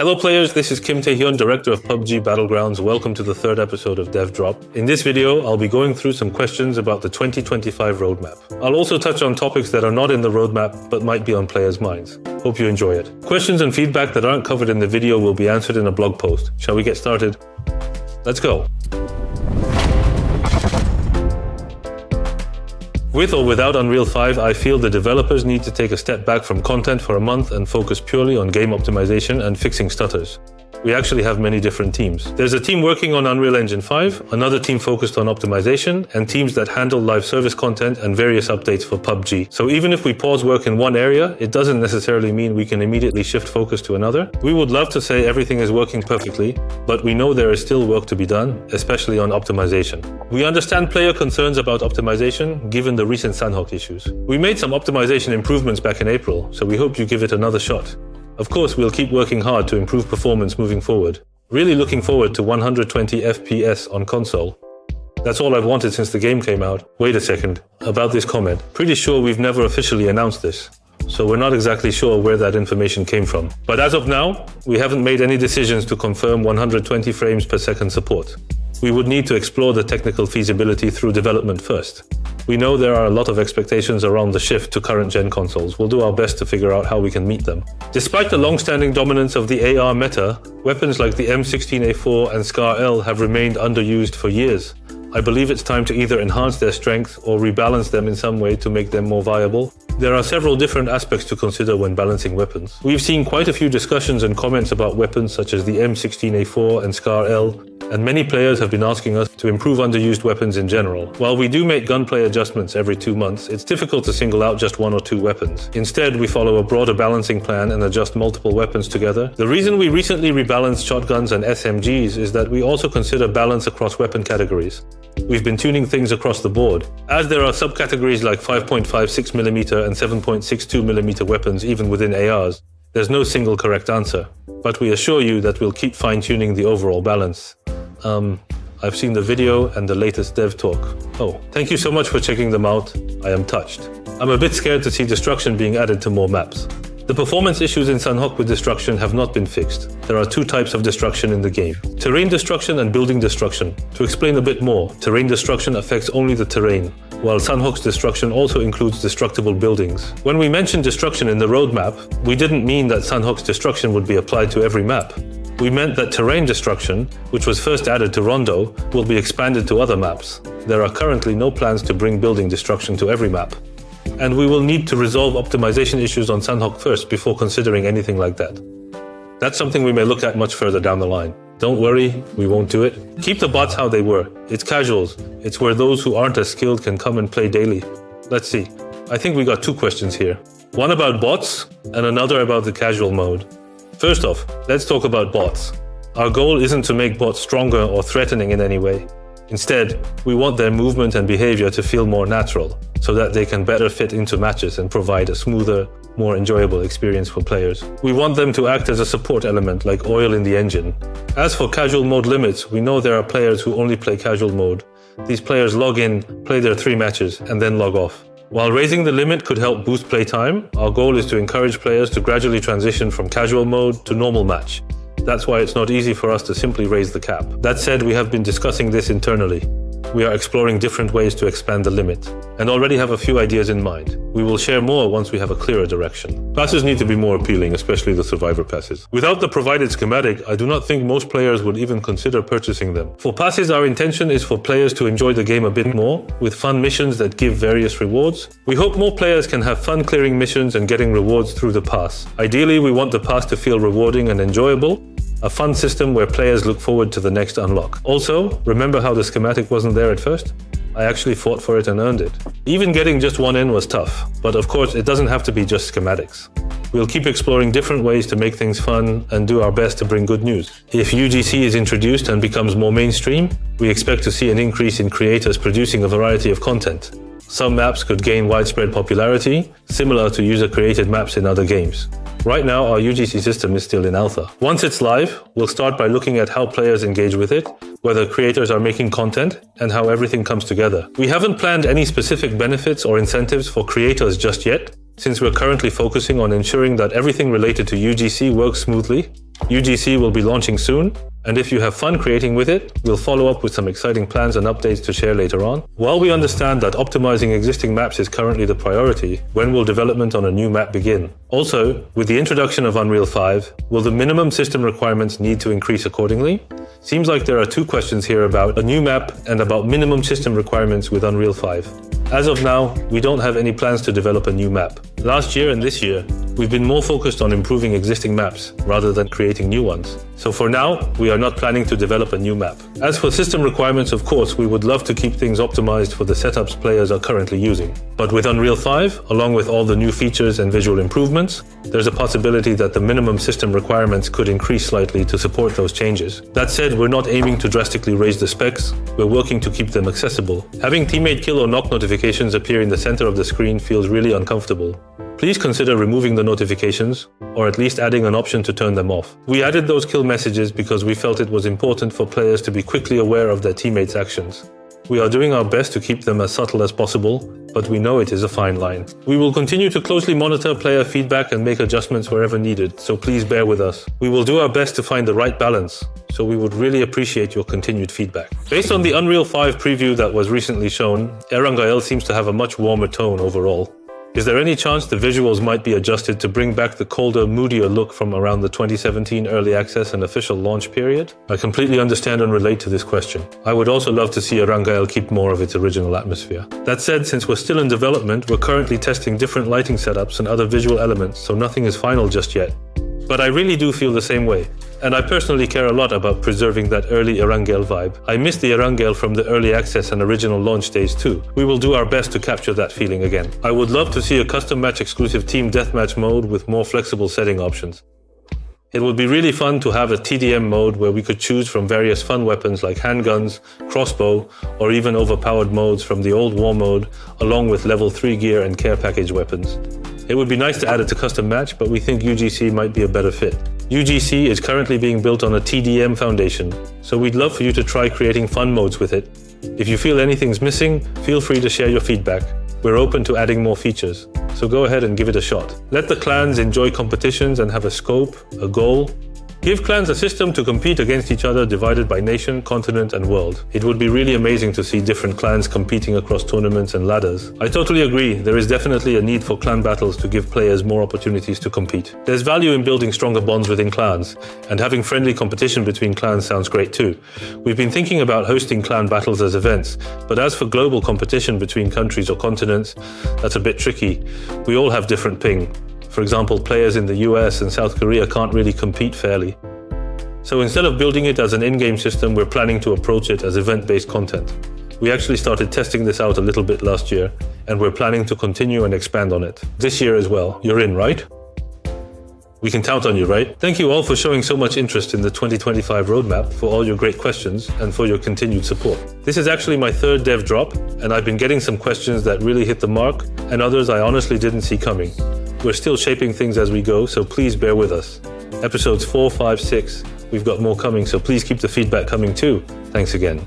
Hello players, this is Kim Taehyun, director of PUBG Battlegrounds. Welcome to the third episode of Dev Drop. In this video, I'll be going through some questions about the 2025 roadmap. I'll also touch on topics that are not in the roadmap but might be on players' minds. Hope you enjoy it. Questions and feedback that aren't covered in the video will be answered in a blog post. Shall we get started? Let's go. With or without Unreal 5, I feel the developers need to take a step back from content for a month and focus purely on game optimization and fixing stutters. We actually have many different teams. There's a team working on Unreal Engine 5, another team focused on optimization, and teams that handle live service content and various updates for PUBG. So even if we pause work in one area, it doesn't necessarily mean we can immediately shift focus to another. We would love to say everything is working perfectly, but we know there is still work to be done, especially on optimization. We understand player concerns about optimization, given the recent Sanhok issues. We made some optimization improvements back in April, so we hope you give it another shot. Of course, we'll keep working hard to improve performance moving forward. Really looking forward to 120 FPS on console. That's all I've wanted since the game came out. Wait a second, about this comment. Pretty sure we've never officially announced this, so we're not exactly sure where that information came from. But as of now, we haven't made any decisions to confirm 120 frames per second support. We would need to explore the technical feasibility through development first. We know there are a lot of expectations around the shift to current-gen consoles. We'll do our best to figure out how we can meet them. Despite the long-standing dominance of the AR meta, weapons like the M16A4 and SCAR-L have remained underused for years. I believe it's time to either enhance their strength or rebalance them in some way to make them more viable. There are several different aspects to consider when balancing weapons. We've seen quite a few discussions and comments about weapons such as the M16A4 and SCAR-L, and many players have been asking us to improve underused weapons in general. While we do make gunplay adjustments every 2 months, it's difficult to single out just one or two weapons. Instead, we follow a broader balancing plan and adjust multiple weapons together. The reason we recently rebalanced shotguns and SMGs is that we also consider balance across weapon categories. We've been tuning things across the board. As there are subcategories like 5.56mm and 7.62mm weapons even within ARs, there's no single correct answer. But we assure you that we'll keep fine-tuning the overall balance. I've seen the video and the latest dev talk. Oh, thank you so much for checking them out. I am touched. I'm a bit scared to see destruction being added to more maps. The performance issues in Sanhok with destruction have not been fixed. There are two types of destruction in the game: terrain destruction and building destruction. To explain a bit more, terrain destruction affects only the terrain, while Sanhok's destruction also includes destructible buildings. When we mentioned destruction in the roadmap, we didn't mean that Sanhok's destruction would be applied to every map. We meant that terrain destruction, which was first added to Rondo, will be expanded to other maps. There are currently no plans to bring building destruction to every map. And we will need to resolve optimization issues on Sanhok first before considering anything like that. That's something we may look at much further down the line. Don't worry, we won't do it. Keep the bots how they were. It's casuals. It's where those who aren't as skilled can come and play daily. Let's see. I think we got two questions here. One about bots and another about the casual mode. First off, let's talk about bots. Our goal isn't to make bots stronger or threatening in any way. Instead, we want their movement and behavior to feel more natural, so that they can better fit into matches and provide a smoother, more enjoyable experience for players. We want them to act as a support element, like oil in the engine. As for casual mode limits, we know there are players who only play casual mode. These players log in, play their 3 matches, and then log off. While raising the limit could help boost playtime, our goal is to encourage players to gradually transition from casual mode to normal match. That's why it's not easy for us to simply raise the cap. That said, we have been discussing this internally. We are exploring different ways to expand the limit, and already have a few ideas in mind. We will share more once we have a clearer direction. Passes need to be more appealing, especially the survivor passes. Without the provided schematic, I do not think most players would even consider purchasing them. For passes, our intention is for players to enjoy the game a bit more, with fun missions that give various rewards. We hope more players can have fun clearing missions and getting rewards through the pass. Ideally, we want the pass to feel rewarding and enjoyable, a fun system where players look forward to the next unlock. Also, remember how the schematic wasn't there at first? I actually fought for it and earned it. Even getting just one in was tough, but of course it doesn't have to be just schematics. We'll keep exploring different ways to make things fun and do our best to bring good news. If UGC is introduced and becomes more mainstream, we expect to see an increase in creators producing a variety of content. Some maps could gain widespread popularity, similar to user-created maps in other games. Right now, our UGC system is still in alpha. Once it's live, we'll start by looking at how players engage with it, whether creators are making content, and how everything comes together. We haven't planned any specific benefits or incentives for creators just yet, since we're currently focusing on ensuring that everything related to UGC works smoothly UGC will be launching soon, and if you have fun creating with it, we'll follow up with some exciting plans and updates to share later on. While we understand that optimizing existing maps is currently the priority, when will development on a new map begin? Also, with the introduction of Unreal 5, will the minimum system requirements need to increase accordingly? Seems like there are two questions here about a new map and about minimum system requirements with Unreal 5. As of now, we don't have any plans to develop a new map. Last year and this year, we've been more focused on improving existing maps rather than creating new ones. So for now, we are not planning to develop a new map. As for system requirements, of course, we would love to keep things optimized for the setups players are currently using. But with Unreal 5, along with all the new features and visual improvements, there's a possibility that the minimum system requirements could increase slightly to support those changes. That said, we're not aiming to drastically raise the specs, we're working to keep them accessible. Having teammate kill or knock notifications appear in the center of the screen feels really uncomfortable. Please consider removing the notifications, or at least adding an option to turn them off. We added those kill messages because we felt it was important for players to be quickly aware of their teammates' actions. We are doing our best to keep them as subtle as possible, but we know it is a fine line. We will continue to closely monitor player feedback and make adjustments wherever needed, so please bear with us. We will do our best to find the right balance, so we would really appreciate your continued feedback. Based on the Unreal 5 preview that was recently shown, Erangel seems to have a much warmer tone overall. Is there any chance the visuals might be adjusted to bring back the colder, moodier look from around the 2017 early access and official launch period? I completely understand and relate to this question. I would also love to see Erangel keep more of its original atmosphere. That said, since we're still in development, we're currently testing different lighting setups and other visual elements, so nothing is final just yet. But I really do feel the same way. And I personally care a lot about preserving that early Erangel vibe. I miss the Erangel from the early access and original launch days too. We will do our best to capture that feeling again. I would love to see a custom match exclusive team deathmatch mode with more flexible setting options. It would be really fun to have a TDM mode where we could choose from various fun weapons like handguns, crossbow, or even overpowered modes from the old war mode, along with level 3 gear and care package weapons. It would be nice to add it to custom match, but we think UGC might be a better fit. UGC is currently being built on a TDM foundation, so we'd love for you to try creating fun modes with it. If you feel anything's missing, feel free to share your feedback. We're open to adding more features, so go ahead and give it a shot. Let the clans enjoy competitions and have a scope, a goal. Give clans a system to compete against each other divided by nation, continent, and world. It would be really amazing to see different clans competing across tournaments and ladders. I totally agree, there is definitely a need for clan battles to give players more opportunities to compete. There's value in building stronger bonds within clans, and having friendly competition between clans sounds great too. We've been thinking about hosting clan battles as events, but as for global competition between countries or continents, that's a bit tricky. We all have different ping. For example, players in the US and South Korea can't really compete fairly. So instead of building it as an in-game system, we're planning to approach it as event-based content. We actually started testing this out a little bit last year, and we're planning to continue and expand on it. This year as well. You're in, right? We can count on you, right? Thank you all for showing so much interest in the 2025 roadmap, for all your great questions, and for your continued support. This is actually my third dev drop, and I've been getting some questions that really hit the mark, and others I honestly didn't see coming. We're still shaping things as we go, so please bear with us. Episodes 4, 5, 6, we've got more coming, so please keep the feedback coming too. Thanks again.